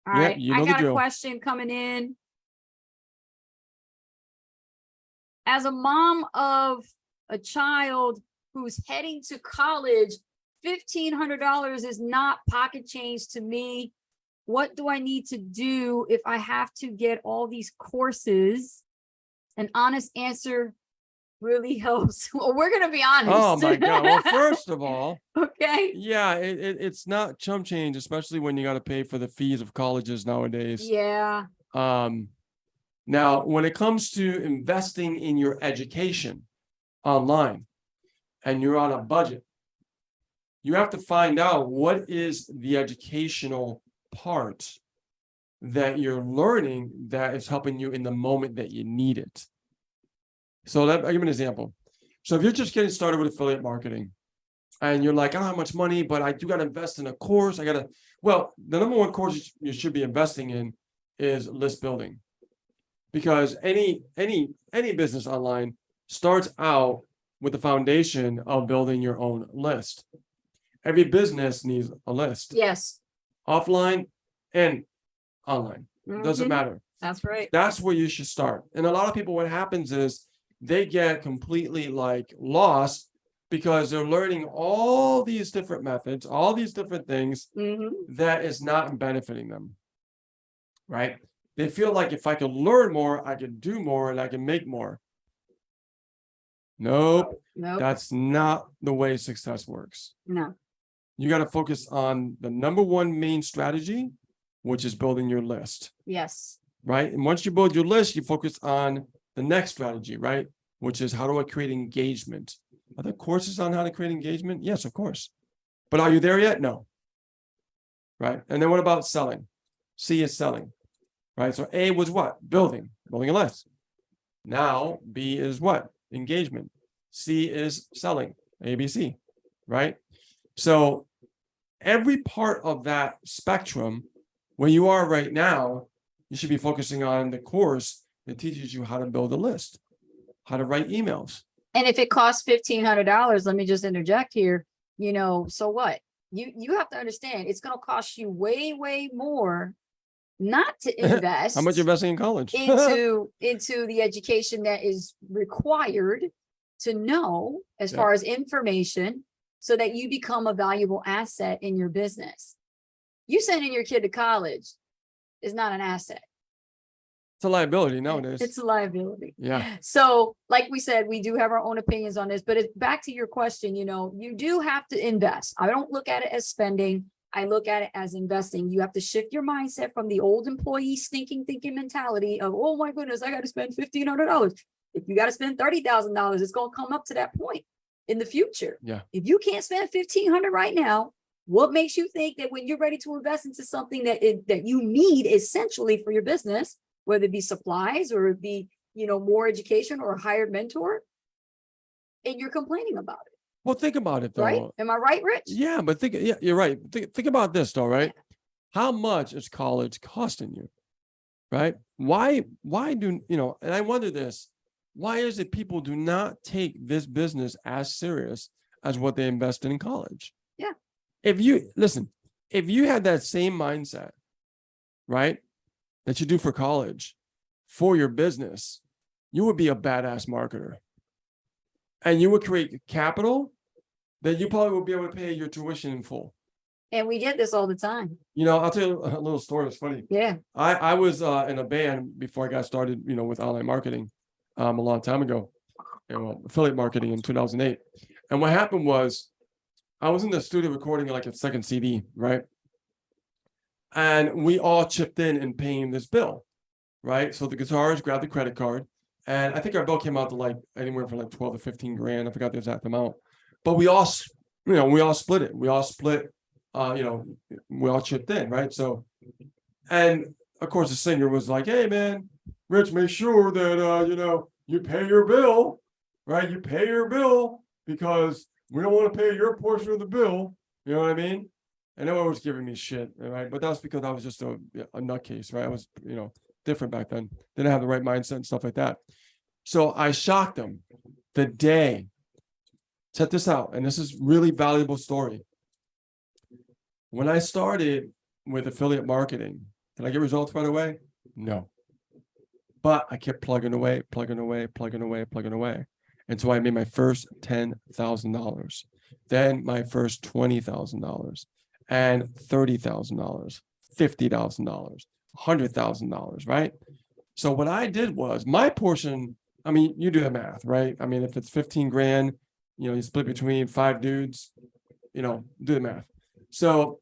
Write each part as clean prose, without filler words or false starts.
All Yeah, right. you I know the got a drill. question coming in. As a mom of a child who's heading to college, $1,500 is not pocket change to me. What do I need to do if I have to get all these courses? An honest answer really helps. Well, we're going to be honest. Oh my God. Well, first of all, okay. yeah, it's not chump change, especially when you got to pay for the fees of colleges nowadays. Yeah. Now, when it comes to investing in your education online and you're on a budget, you have to find out what is the educational part that you're learning that is helping you in the moment that you need it. So I'll give you an example. So if you're just getting started with affiliate marketing and you're like, I don't have much money, but I do got to invest in a course. Well, the number one course you should be investing in is list building. Because any business online starts out with the foundation of building your own list. Every business needs a list. Yes. Offline and online. Doesn't matter. That's right. That's where you should start. And a lot of people, what happens is they get completely like lost because they're learning all these different methods, all these different things that is not benefiting them. Right? They feel like if I can learn more, I can do more and I can make more. Nope. That's not the way success works. No. You got to focus on the number one main strategy, which is building your list. Yes. Right. And once you build your list, you focus on the next strategy, right? Which is how do I create engagement? Are there courses on how to create engagement? Yes, of course. But are you there yet? No. Right. And then what about selling? C is selling. Right. So A was what? Building a list. Now B is what? Engagement. C is selling. ABC. Right. So every part of that spectrum, where you are right now, you should be focusing on the course that teaches you how to build a list, how to write emails. And if it costs $1,500, let me just interject here, so what? You have to understand it's going to cost you way, way more not to invest. How much you're investing in college? into the education that is required to know as far as information so that you become a valuable asset in your business. You sending your kid to college is not an asset. It's a liability nowadays. It's a liability. Yeah. So like we said, we do have our own opinions on this, but it's back to your question, you do have to invest. I don't look at it as spending. I look at it as investing. You have to shift your mindset from the old employee thinking mentality of, oh my goodness, I got to spend $1,500. If you got to spend $30,000, it's going to come up to that point in the future. Yeah. If you can't spend $1,500 right now, what makes you think that when you're ready to invest into something that you need essentially for your business, whether it be supplies or it be, more education or a hired mentor, and you're complaining about it? Well, think about it though. Right? Am I right, Rich? Yeah, but you're right. Think about this though, right? Yeah. How much is college costing you? Right? Why do, and I wonder this, why is it people do not take this business as serious as what they invested in college? Yeah. If you had that same mindset, right, that you do for college, for your business, you would be a badass marketer. And you would create capital that you probably would be able to pay your tuition in full. And we get this all the time. I'll tell you a little story. It's funny. Yeah. I was in a band before I got started, with online marketing a long time ago, affiliate marketing in 2008. And what happened was I was in the studio recording like a second CD, right? And we all chipped in paying this bill, right? So the guitarist grabbed the credit card. And I think our bill came out to like anywhere from like 12 to 15 grand. I forgot the exact amount. But we all split it. We all split, we all chipped in, right? So, and of course the singer was like, hey man, Rich, make sure that, you pay your bill, right? You pay your bill because we don't want to pay your portion of the bill. You know what I mean? And they were always giving me shit, right? But that was because I was just a nutcase, right? I was, different back then. Didn't have the right mindset and stuff like that. So I shocked them the day. Check this out. And this is really valuable story. When I started with affiliate marketing, Can I get results right away? No. But I kept plugging away. And so I made my first $10,000, then my first $20,000, and $30,000, $50,000, $100,000, right? So what I did was my portion, I mean, you do the math, right? I mean, if it's 15 grand, you split between 5 dudes, do the math. So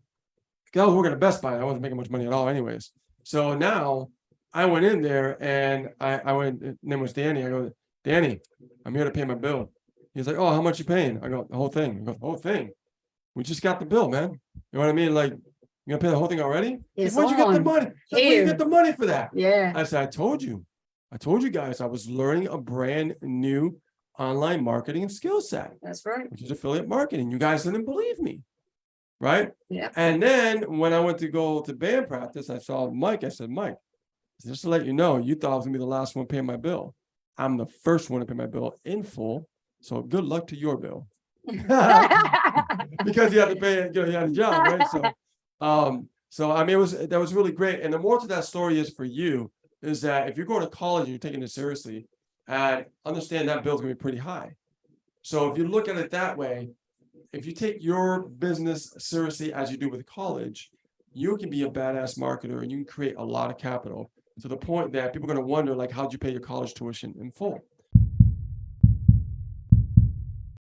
I was working at Best Buy. I wasn't making much money at all anyways. So now I went in there and I went, his name was Danny. I go, Danny, I'm here to pay my bill. He's like, oh, how much you paying? I go, the whole thing. He goes, the whole thing. We just got the bill, man. You know what I mean? Like, you gonna pay the whole thing already? It's Where'd you get the on. money? Where'd you Here. get the money for that? Yeah. I said, I told you guys, I was learning a brand new online marketing skill set, That's right. which is affiliate marketing. You guys didn't believe me, right? Yeah. And then when I went to go to band practice, I saw Mike. I said, Mike, just to let you know, you thought I was gonna be the last one paying my bill. I'm the first one to pay my bill in full. So good luck to your bill. Because you have to pay, you had a job, right? So I mean, that was really great. And the more to that story is for you is that if you're going to college and you're taking it seriously, understand that bill's gonna be pretty high. So if you look at it that way, if you take your business seriously as you do with college, you can be a badass marketer and you can create a lot of capital to the point that people are going to wonder, like, how'd you pay your college tuition in full?